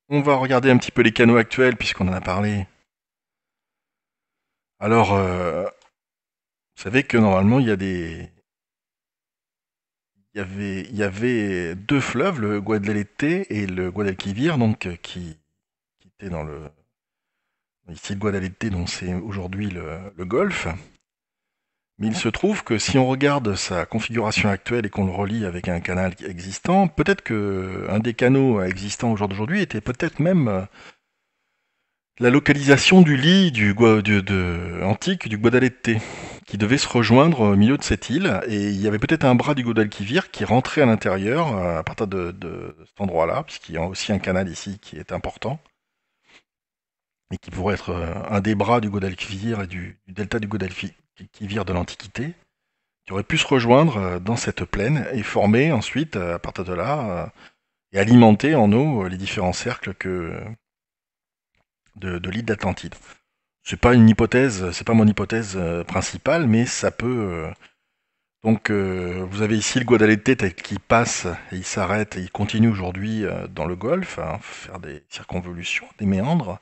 On va regarder un petit peu les canaux actuels puisqu'on en a parlé. Alors, vous savez que normalement il y avait deux fleuves, le Guadalete et le Guadalquivir, donc qui étaient dans ici le Guadalete, dont c'est aujourd'hui le Golfe. Mais il se trouve que si on regarde sa configuration actuelle et qu'on le relie avec un canal existant, peut-être que un des canaux existants au jour d'aujourd'hui était peut-être même la localisation du lit antique du Guadalete, qui devait se rejoindre au milieu de cette île, et il y avait peut-être un bras du Guadalquivir qui rentrait à l'intérieur à partir de cet endroit-là, puisqu'il y a aussi un canal ici qui est important, et qui pourrait être un des bras du Guadalquivir et du delta du Guadalquivir de l'Antiquité, qui aurait pu se rejoindre dans cette plaine et former ensuite, à partir de là, et alimenter en eau les différents cercles de l'île d'Atlantide. C'est pas une hypothèse, c'est pas mon hypothèse principale, mais ça peut. Vous avez ici le Guadalete qui passe et il s'arrête et il continue aujourd'hui dans le Golfe, hein, faire des circonvolutions, des méandres.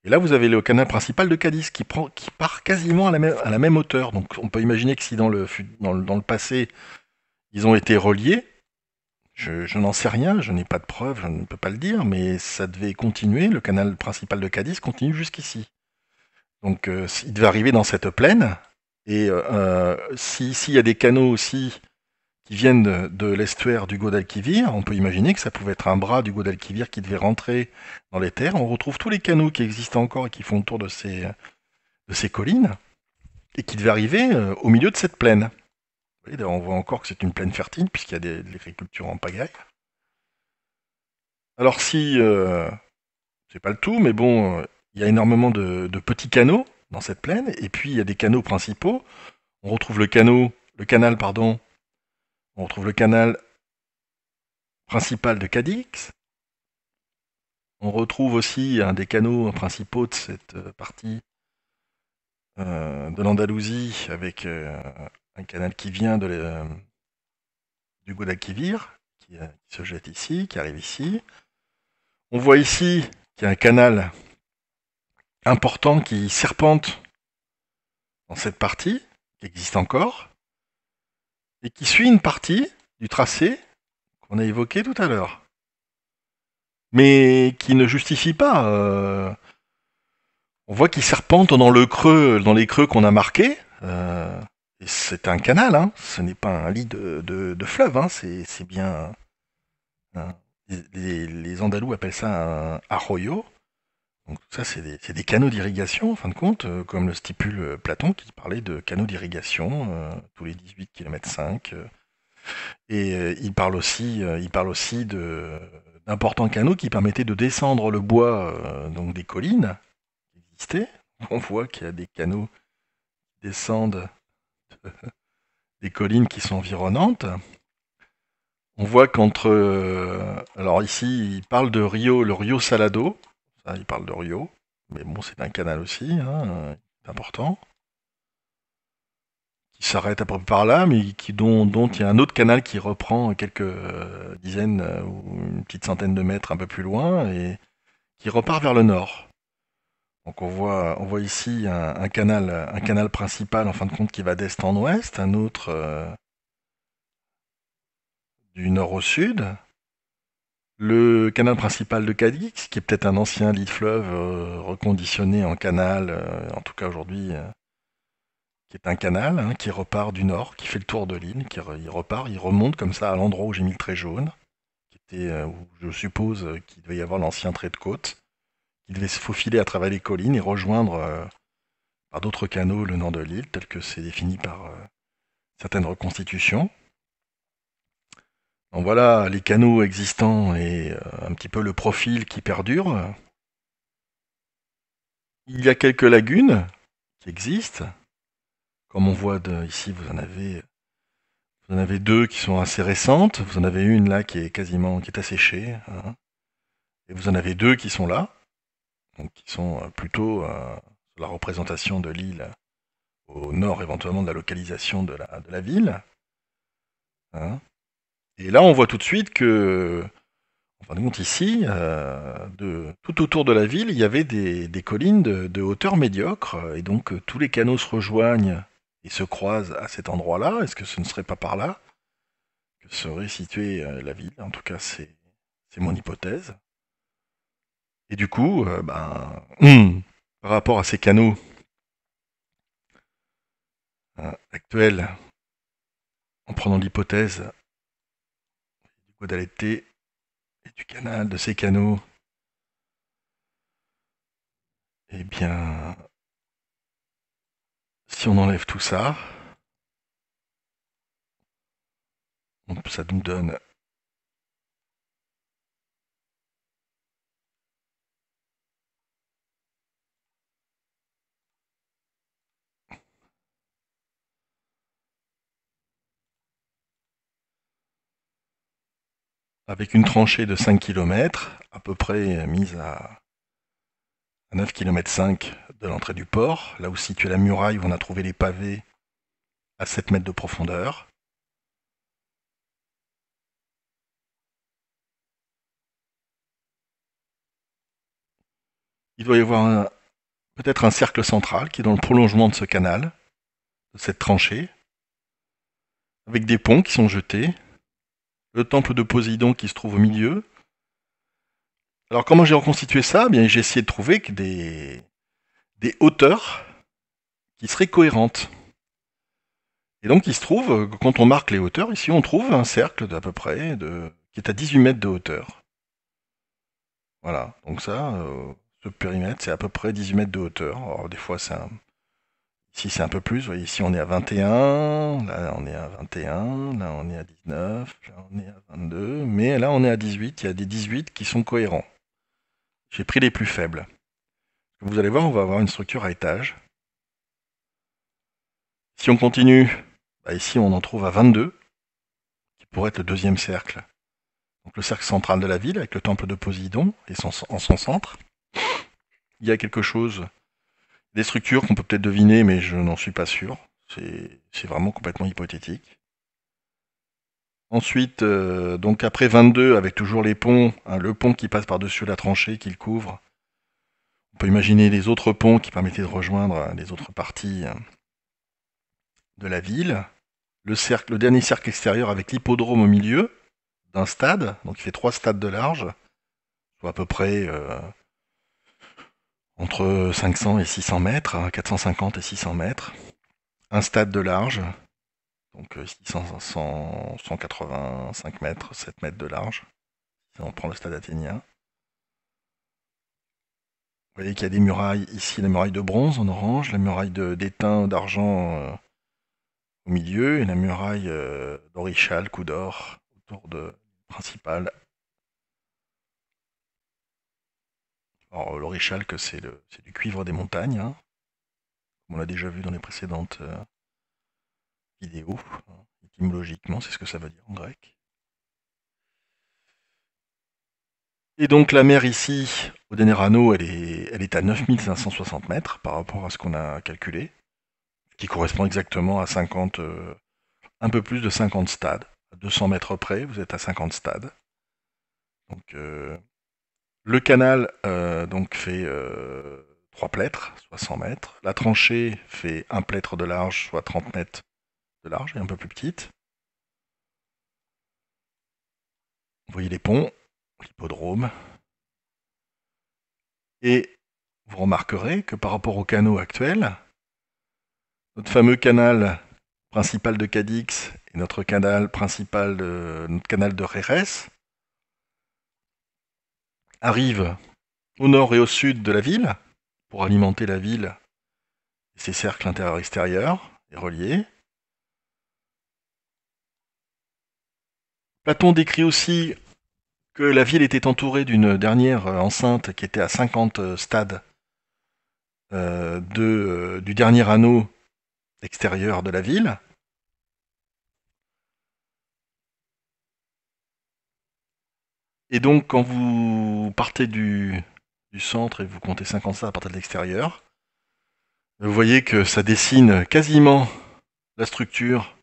Et là, vous avez le canal principal de Cadiz qui part quasiment à la même hauteur. Donc, on peut imaginer que si dans le passé ils ont été reliés, je n'en sais rien, je n'ai pas de preuves, je ne peux pas le dire, mais ça devait continuer. Le canal principal de Cadiz continue jusqu'ici. Donc il devait arriver dans cette plaine. Et s'il y a des canaux aussi qui viennent de l'estuaire du Guadalquivir, on peut imaginer que ça pouvait être un bras du Guadalquivir qui devait rentrer dans les terres. On retrouve tous les canaux qui existent encore et qui font le tour de ces collines, et qui devaient arriver au milieu de cette plaine. Vous voyez, on voit encore que c'est une plaine fertile, puisqu'il y a de l'agriculture en pagaille. Alors si, c'est pas le tout, mais bon, il y a énormément de petits canaux dans cette plaine, et puis il y a des canaux principaux. On retrouve le canal, pardon. On retrouve le canal principal de Cadix. On retrouve aussi un des canaux principaux de cette partie de l'Andalousie avec un canal qui vient du Guadalquivir, qui se jette ici, qui arrive ici. On voit ici qu'il y a un canal important qui serpente dans cette partie, qui existe encore, et qui suit une partie du tracé qu'on a évoqué tout à l'heure, mais qui ne justifie pas. On voit qu'il serpente dans les creux qu'on a marqués. Et c'est un canal, hein. Ce n'est pas un lit de fleuve, hein. C'est bien. Les Andalous appellent ça un arroyo. Donc ça, c'est des canaux d'irrigation, en fin de compte, comme le stipule Platon, qui parlait de canaux d'irrigation tous les 18 km 5. Et il parle aussi d'importants canaux qui permettaient de descendre le bois donc des collines qui existaient. On voit qu'il y a des canaux qui descendent des collines qui sont environnantes. On voit qu'entre... alors ici, il parle de Rio, le Rio Salado. Ça, il parle de Rio. Mais bon, c'est un canal aussi, hein, important. Qui s'arrête à peu près par là, mais dont il y a un autre canal qui reprend quelques dizaines ou une petite centaine de mètres un peu plus loin et qui repart vers le nord. Donc on voit ici un canal principal en fin de compte qui va d'est en ouest, un autre du nord au sud. Le canal principal de Cadix, qui est peut-être un ancien lit de fleuve reconditionné en canal, en tout cas aujourd'hui, qui est un canal hein, qui repart du nord, qui fait le tour de l'île, il repart, il remonte comme ça à l'endroit où j'ai mis le trait jaune, qui était, où je suppose qu'il devait y avoir l'ancien trait de côte, qui devait se faufiler à travers les collines et rejoindre par d'autres canaux le nord de l'île, tel que c'est défini par certaines reconstitutions. Donc voilà les canaux existants et un petit peu le profil qui perdure. Il y a quelques lagunes qui existent, comme on voit ici, vous en avez deux qui sont assez récentes. Vous en avez une là qui est asséchée, hein, et vous en avez deux qui sont là, donc qui sont plutôt sur la représentation de l'île au nord éventuellement de la localisation de la ville, hein. Et là, on voit tout de suite que En fin de compte, ici, tout autour de la ville, il y avait des collines de hauteur médiocre, et donc tous les canaux se rejoignent et se croisent à cet endroit-là. Est-ce que ce ne serait pas par là que serait située la ville? En tout cas, c'est mon hypothèse. Et du coup, par rapport à ces canaux actuels, en prenant l'hypothèse du Guadalete et du canal, de ces canaux, eh bien, si on enlève tout ça, ça nous donne avec une tranchée de 5 km, à peu près mise à 9,5 km de l'entrée du port, là où située la muraille où on a trouvé les pavés à 7 mètres de profondeur. Il doit y avoir peut-être un cercle central qui est dans le prolongement de ce canal, de cette tranchée, avec des ponts qui sont jetés, le temple de Poséidon qui se trouve au milieu. Alors comment j'ai reconstitué ça? Bien, j'ai essayé de trouver des hauteurs qui seraient cohérentes. Et donc il se trouve que quand on marque les hauteurs, ici on trouve un cercle d'à peu près qui est à 18 mètres de hauteur. Voilà, donc ça, ce périmètre, c'est à peu près 18 mètres de hauteur. Alors des fois, ici c'est un peu plus, vous voyez, ici on est à 21, là on est à 21, là on est à 19, là on est à 22, mais là on est à 18, il y a des 18 qui sont cohérents. J'ai pris les plus faibles. Vous allez voir, on va avoir une structure à étage. Si on continue, ici on en trouve à 22, qui pourrait être le deuxième cercle. Donc le cercle central de la ville, avec le temple de Poséidon et en son centre. Il y a quelque chose, des structures qu'on peut peut-être deviner, mais je n'en suis pas sûr. C'est vraiment complètement hypothétique. Ensuite, donc après 22, avec toujours les ponts, hein, le pont qui passe par-dessus la tranchée, qui le couvre. On peut imaginer les autres ponts qui permettaient de rejoindre les autres parties de la ville. Le dernier cercle extérieur avec l'hippodrome au milieu d'un stade, donc il fait 3 stades de large, soit à peu près entre 500 et 600 mètres, 450 et 600 mètres. Un stade de large, donc 185 mètres, 7 mètres de large, si on prend le stade athénien. Vous voyez qu'il y a des murailles, ici la muraille de bronze en orange, la muraille d'étain d'argent au milieu, et la muraille d'orichal, coup d'or, autour de principale. Alors l'orichal, c'est du cuivre des montagnes, hein, comme on l'a déjà vu dans les précédentes vidéos. Étymologiquement, c'est ce que ça veut dire en grec. Et donc la mer ici, au dernier anneau, elle est à 9560 mètres par rapport à ce qu'on a calculé, ce qui correspond exactement à 50, un peu plus de 50 stades. À 200 mètres près, vous êtes à 50 stades. Donc le canal donc fait 3 plêtres, soit 100 mètres. La tranchée fait 1 plêtre de large, soit 30 mètres de large, et un peu plus petite. Vous voyez les ponts, l'hippodrome. Et vous remarquerez que par rapport au canot actuel, notre fameux canal principal de Cadix et notre canal principal notre canal de Rérès arrivent au nord et au sud de la ville pour alimenter la ville et ses cercles intérieurs-extérieurs et reliés. Platon décrit aussi que la ville était entourée d'une dernière enceinte qui était à 50 stades du dernier anneau extérieur de la ville. Et donc, quand vous partez du centre et vous comptez 50 stades à partir de l'extérieur, vous voyez que ça dessine quasiment la structure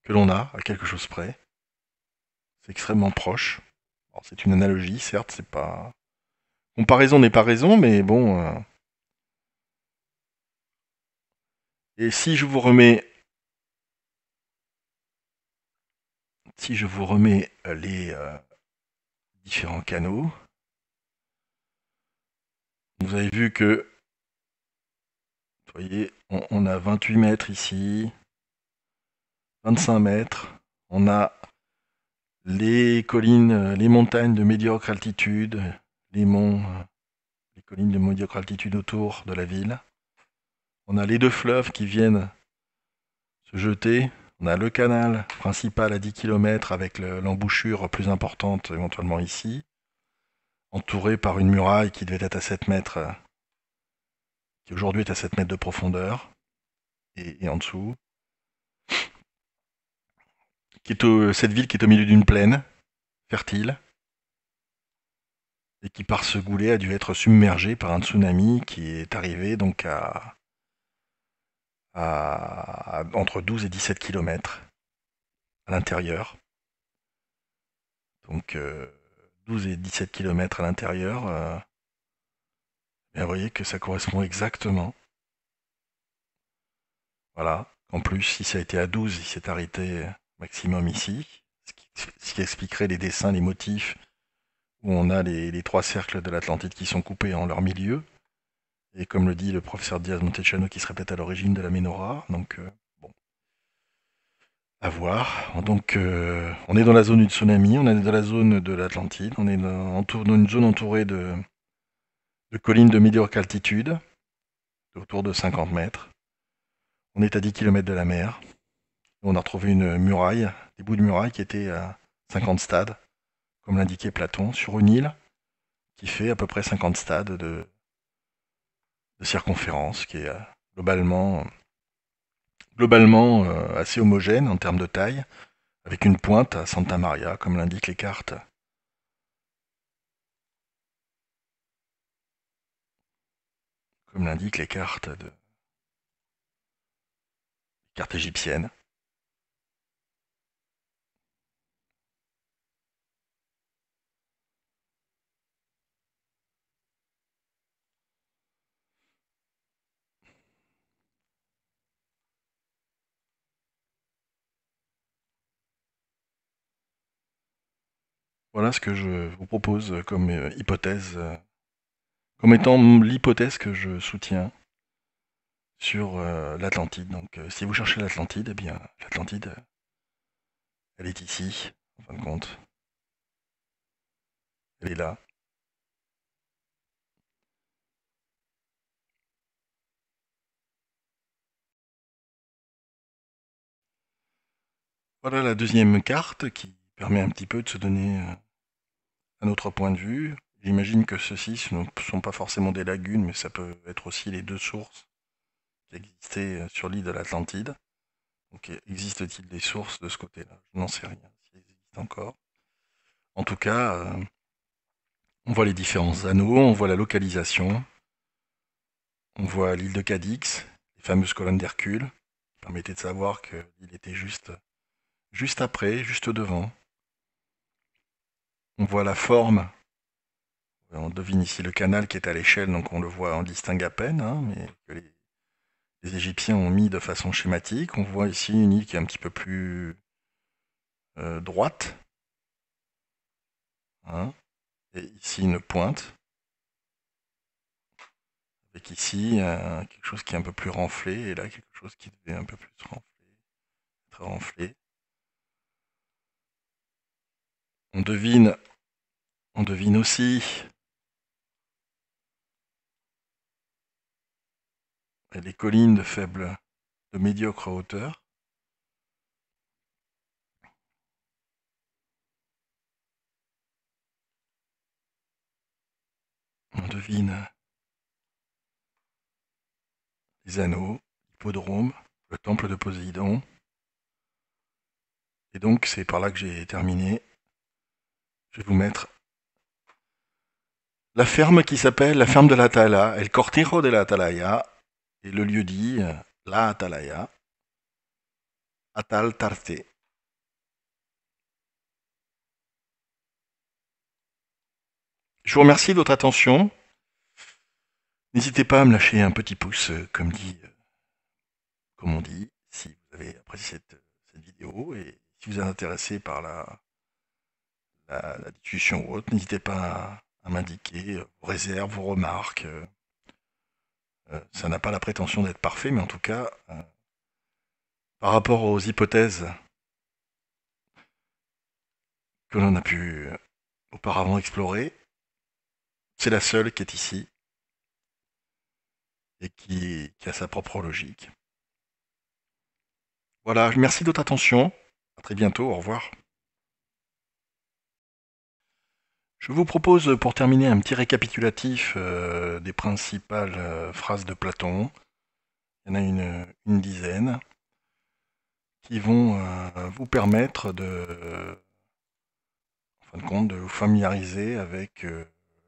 que l'on a, à quelque chose près. C'est extrêmement proche. Alors, c'est une analogie, certes, c'est pas... Comparaison n'est pas raison, mais bon... Et si je vous remets... Si je vous remets les différents canaux, vous avez vu que, vous voyez, on a 28 mètres ici, 25 mètres, on a les collines, les montagnes de médiocre altitude, les monts, les collines de médiocre altitude autour de la ville. On a les deux fleuves qui viennent se jeter. On a le canal principal à 10 km avec l'embouchure plus importante éventuellement ici, entouré par une muraille qui devait être à 7 mètres, qui aujourd'hui est à 7 mètres de profondeur, et en dessous. Cette ville qui est au milieu d'une plaine fertile, et qui par ce goulet a dû être submergée par un tsunami qui est arrivé donc entre 12 et 17 km à l'intérieur. Donc 12 et 17 km à l'intérieur, vous voyez que ça correspond exactement. Voilà. En plus, si ça a été à 12, il s'est arrêté maximum ici, ce qui expliquerait les dessins, les motifs, où on a les trois cercles de l'Atlantide qui sont coupés en leur milieu. Et comme le dit le professeur Diaz Montechano, qui se répète à l'origine de la menorah, donc bon, à voir. Donc on est dans la zone du tsunami, on est dans la zone de l'Atlantide, on est dans une zone entourée de collines de médiocre altitude, autour de 50 mètres. On est à 10 km de la mer. On a retrouvé une muraille, des bouts de muraille qui étaient à 50 stades, comme l'indiquait Platon, sur une île qui fait à peu près 50 stades de circonférence, qui est globalement assez homogène en termes de taille, avec une pointe à Santa Maria, comme l'indiquent les cartes. Comme l'indiquent les cartes égyptiennes. Voilà ce que je vous propose comme hypothèse, comme étant l'hypothèse que je soutiens sur l'Atlantide. Donc si vous cherchez l'Atlantide, eh bien l'Atlantide, elle est ici, en fin de compte. Elle est là. Voilà la deuxième carte qui permet un petit peu de se donner un autre point de vue. J'imagine que ceux-ci ne sont pas forcément des lagunes, mais ça peut être aussi les deux sources qui existaient sur l'île de l'Atlantide. Donc existe-t-il des sources de ce côté-là? Je n'en sais rien, s'il existe encore. En tout cas, on voit les différents anneaux, on voit la localisation, on voit l'île de Cadix, les fameuses colonnes d'Hercule, qui permettaient de savoir que l'île était juste après, juste devant. On voit la forme, on devine ici le canal qui est à l'échelle, donc on le voit, on distingue à peine, hein, mais que les Égyptiens ont mis de façon schématique. On voit ici une île qui est un petit peu plus droite, hein, et ici une pointe, avec ici quelque chose qui est un peu plus renflé, et là quelque chose qui devait un peu plus être renflé. On devine aussi les collines de médiocre hauteur. On devine les anneaux, l'hippodrome, le temple de Poséidon. Et donc c'est par là que j'ai terminé. Je vais vous mettre la ferme qui s'appelle la ferme de la Tala, El Cortijo de la Atalaya, et le lieu dit la Atalaya, Atal Tarte. Je vous remercie de votre attention. N'hésitez pas à me lâcher un petit pouce, comme on dit, si vous avez apprécié cette vidéo et si vous êtes intéressé par la discussion ou autre, n'hésitez pas à m'indiquer vos réserves, vos remarques. Ça n'a pas la prétention d'être parfait, mais en tout cas, par rapport aux hypothèses que l'on a pu auparavant explorer, c'est la seule qui est ici et qui a sa propre logique. Voilà, merci de votre attention. À très bientôt, au revoir. Je vous propose pour terminer un petit récapitulatif des principales phrases de Platon. Il y en a une dizaine qui vont vous permettre en fin de compte, de vous familiariser avec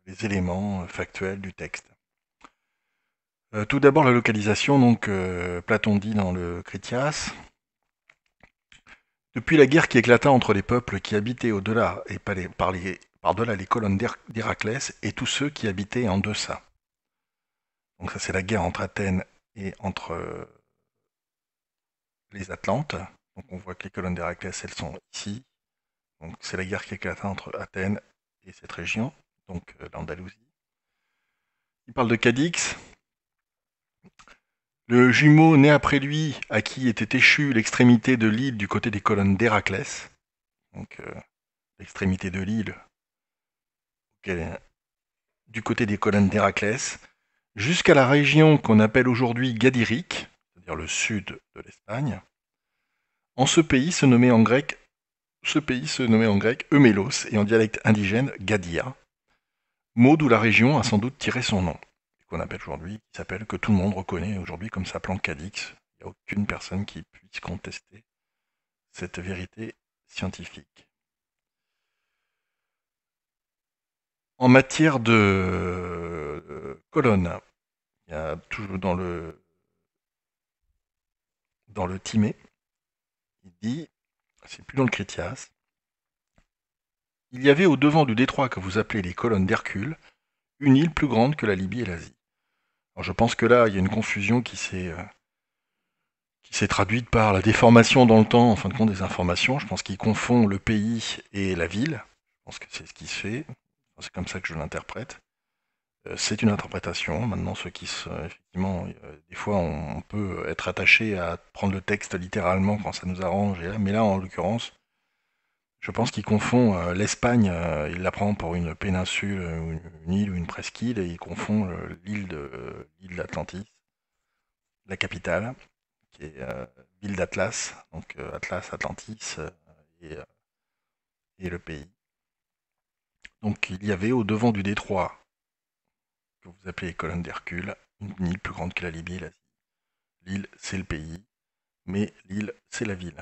les éléments factuels du texte. Tout d'abord la localisation, donc Platon dit dans le Critias. Depuis la guerre qui éclata entre les peuples qui habitaient au-delà et par-delà les colonnes d'Héraclès et tous ceux qui habitaient en deçà. Donc ça c'est la guerre entre Athènes et entre les Atlantes. Donc on voit que les colonnes d'Héraclès elles sont ici. Donc c'est la guerre qui éclata entre Athènes et cette région, donc l'Andalousie. Il parle de Cadix. Le jumeau né après lui, à qui était échue l'extrémité de l'île du côté des colonnes d'Héraclès. Donc l'extrémité de l'île du côté des colonnes d'Héraclès, jusqu'à la région qu'on appelle aujourd'hui Gadirique, c'est-à-dire le sud de l'Espagne. Ce pays se nommait en grec Eumélos et en dialecte indigène Gadia, mot d'où la région a sans doute tiré son nom, qu'on appelle aujourd'hui, qui s'appelle, que tout le monde reconnaît aujourd'hui comme s'appelant Cadix. Il n'y a aucune personne qui puisse contester cette vérité scientifique. En matière de colonnes, il y a toujours dans le Timée, il dit, c'est plus dans le Critias, il y avait au devant du détroit que vous appelez les colonnes d'Hercule, une île plus grande que la Libye et l'Asie. Alors je pense que là, il y a une confusion qui s'est traduite par la déformation dans le temps, en fin de compte, des informations. Je pense qu'il confond le pays et la ville. Je pense que c'est ce qui se fait. C'est comme ça que je l'interprète. C'est une interprétation. Maintenant, effectivement, des fois, on peut être attaché à prendre le texte littéralement quand ça nous arrange. Mais là, en l'occurrence, je pense qu'il confond l'Espagne, il la prend pour une péninsule, une île ou une presqu'île, et il confond l'île d'Atlantis, la capitale, qui est l'île d'Atlas, donc Atlas, Atlantis et le pays. Donc il y avait au devant du détroit, que vous appelez les colonnes d'Hercule, une île plus grande que la Libye et l'Asie. L'île, c'est le pays, mais l'île, c'est la ville.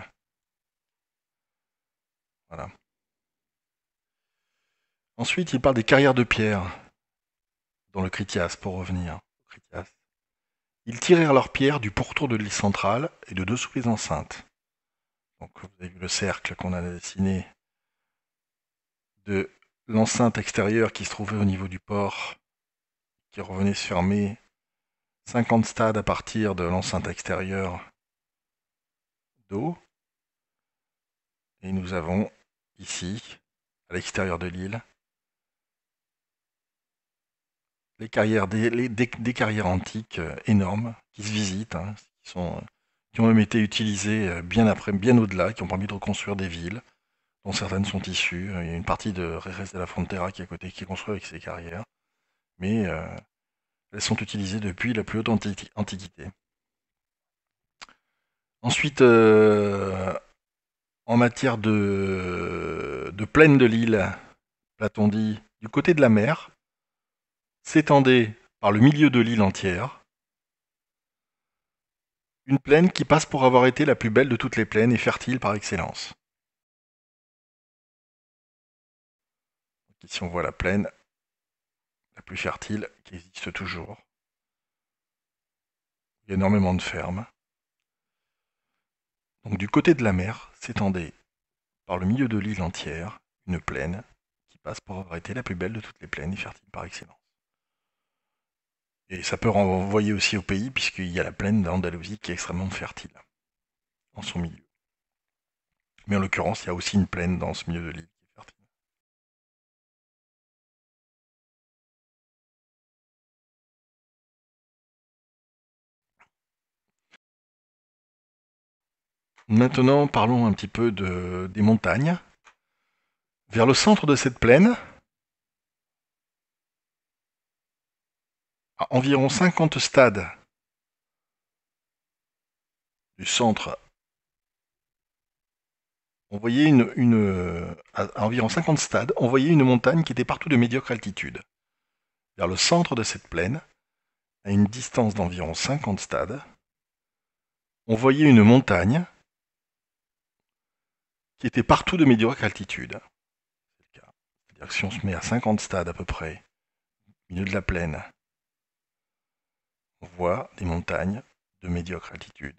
Voilà. Ensuite, il parle des carrières de pierre, dans le Critias, pour revenir au Critias. Ils tirèrent leurs pierres du pourtour de l'île centrale et de dessous les enceintes. Donc vous avez vu le cercle qu'on a dessiné de l'enceinte extérieure qui se trouvait au niveau du port, qui revenait se fermer 50 stades à partir de l'enceinte extérieure d'eau. Et nous avons ici, à l'extérieur de l'île, des carrières antiques énormes qui se visitent, hein, qui ont même été utilisées bien au-delà, qui ont permis de reconstruire des villes, dont certaines sont issues. Il y a une partie de Jerez de la Frontera qui est à côté, qui est construite avec ces carrières, mais elles sont utilisées depuis la plus haute antiquité. Ensuite, en matière de plaine de l'île, Platon dit, du côté de la mer, s'étendait par le milieu de l'île entière, une plaine qui passe pour avoir été la plus belle de toutes les plaines et fertile par excellence. Donc ici on voit la plaine la plus fertile qui existe toujours. Il y a énormément de fermes. Donc du côté de la mer s'étendait par le milieu de l'île entière une plaine qui passe pour avoir été la plus belle de toutes les plaines et fertile par excellence. Et ça peut renvoyer aussi au pays, puisqu'il y a la plaine d'Andalousie qui est extrêmement fertile en son milieu. Mais en l'occurrence, il y a aussi une plaine dans ce milieu de l'île qui est fertile. Maintenant, parlons un petit peu des montagnes. Vers le centre de cette plaine, à environ 50 stades du centre, on voyait à environ 50 stades, on voyait une montagne qui était partout de médiocre altitude. Vers le centre de cette plaine, à une distance d'environ 50 stades, on voyait une montagne qui était partout de médiocre altitude. C'est-à-dire que si on se met à 50 stades à peu près, au milieu de la plaine, on voit des montagnes de médiocre altitude.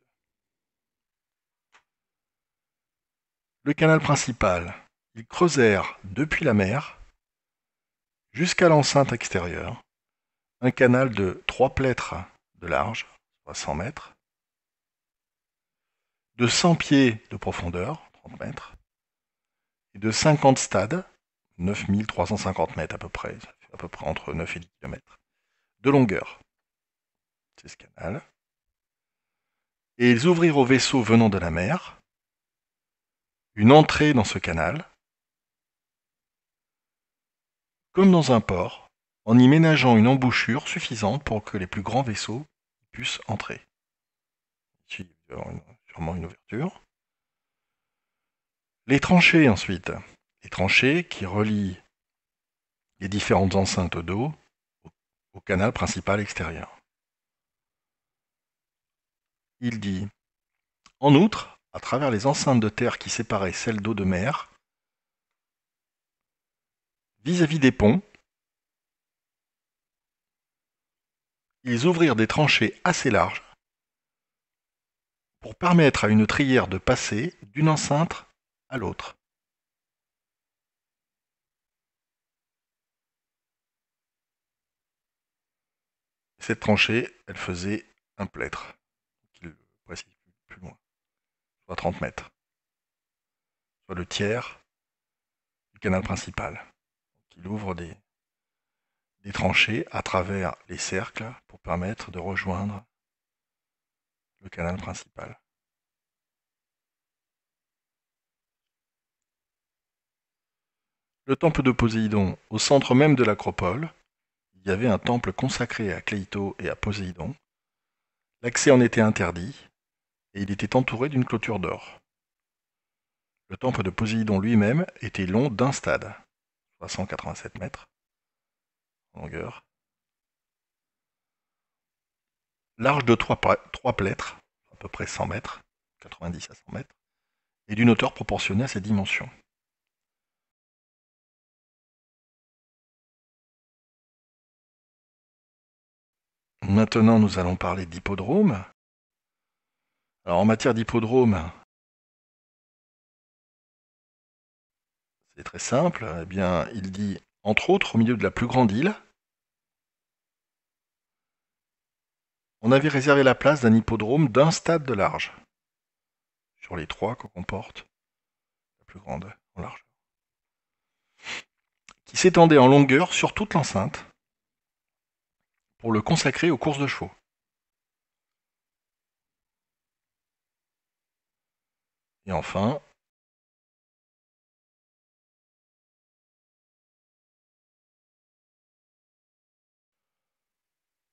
Le canal principal, ils creusèrent depuis la mer jusqu'à l'enceinte extérieure un canal de 3 plêtres de large, soit 100 mètres, de 100 pieds de profondeur, 30 mètres, et de 50 stades, 9350 mètres à peu près, ça fait à peu près entre 9 et 10 km, de longueur. C'est ce canal. Et ils ouvrirent aux vaisseaux venant de la mer une entrée dans ce canal, comme dans un port, en y ménageant une embouchure suffisante pour que les plus grands vaisseaux puissent entrer. Ici, il y a sûrement une ouverture. Les tranchées ensuite. Les tranchées qui relient les différentes enceintes d'eau au canal principal extérieur. Il dit, en outre, à travers les enceintes de terre qui séparaient celles d'eau de mer, vis-à-vis des ponts, ils ouvrirent des tranchées assez larges pour permettre à une trière de passer d'une enceinte à l'autre. Cette tranchée, elle faisait un plêtre, qu'il le précise plus loin, soit 30 mètres, soit le tiers du canal principal. Il ouvre des tranchées à travers les cercles pour permettre de rejoindre le canal principal. Le temple de Poséidon, au centre même de l'acropole, il y avait un temple consacré à Cléito et à Poséidon. L'accès en était interdit, et il était entouré d'une clôture d'or. Le temple de Poséidon lui-même était long d'un stade, soit 187 mètres en longueur, large de 3 plêtres, à peu près 100 mètres, 90 à 100 mètres, et d'une hauteur proportionnée à ses dimensions. Maintenant, nous allons parler d'hippodrome. Alors, en matière d'hippodrome, c'est très simple. Eh bien, il dit, entre autres, au milieu de la plus grande île, on avait réservé la place d'un hippodrome d'un stade de large, sur les 3 que comporte la plus grande en largeur, qui s'étendait en longueur sur toute l'enceinte, pour le consacrer aux courses de chevaux. Et enfin,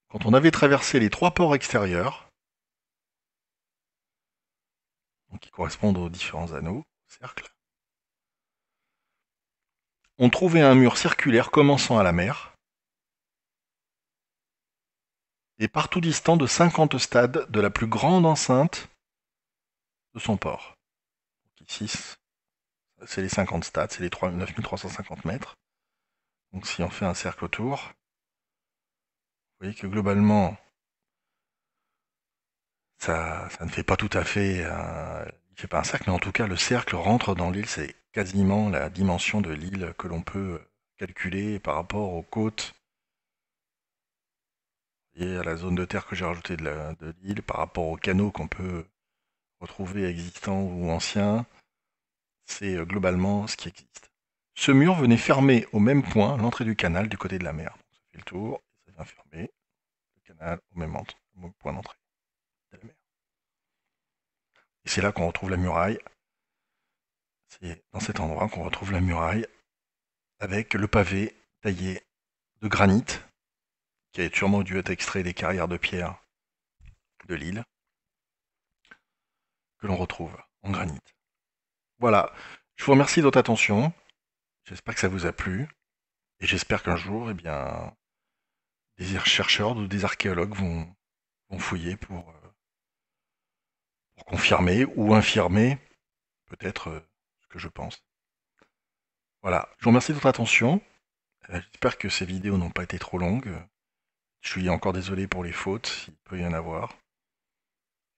quand on avait traversé les 3 ports extérieurs, donc qui correspondent aux différents anneaux, cercles, on trouvait un mur circulaire commençant à la mer, et partout distant de 50 stades de la plus grande enceinte de son port. Donc ici, c'est les 50 stades, c'est les 9350 mètres. Donc si on fait un cercle autour, vous voyez que globalement, ça ne fait pas tout à fait, il ne fait pas un cercle, mais en tout cas le cercle rentre dans l'île, c'est quasiment la dimension de l'île que l'on peut calculé par rapport aux côtes et à la zone de terre que j'ai rajoutée de l'île, par rapport aux canaux qu'on peut retrouver existants ou anciens. C'est globalement ce qui existe. Ce mur venait fermer au même point l'entrée du canal du côté de la mer. Donc, ça fait le tour, et ça vient fermer le canal au même point d'entrée de la mer. Et c'est là qu'on retrouve la muraille. C'est dans cet endroit qu'on retrouve la muraille avec le pavé taillé de granit qui a sûrement dû être extrait des carrières de pierre de l'île que l'on retrouve en granit. Voilà, je vous remercie de votre attention. J'espère que ça vous a plu et j'espère qu'un jour, eh bien, des chercheurs ou des archéologues vont fouiller pour confirmer ou infirmer peut-être ce que je pense. Voilà, je vous remercie de votre attention. J'espère que ces vidéos n'ont pas été trop longues. Je suis encore désolé pour les fautes, s'il peut y en avoir.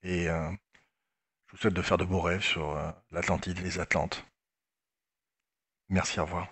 Et je vous souhaite de faire de beaux rêves sur l'Atlantide et les Atlantes. Merci, au revoir.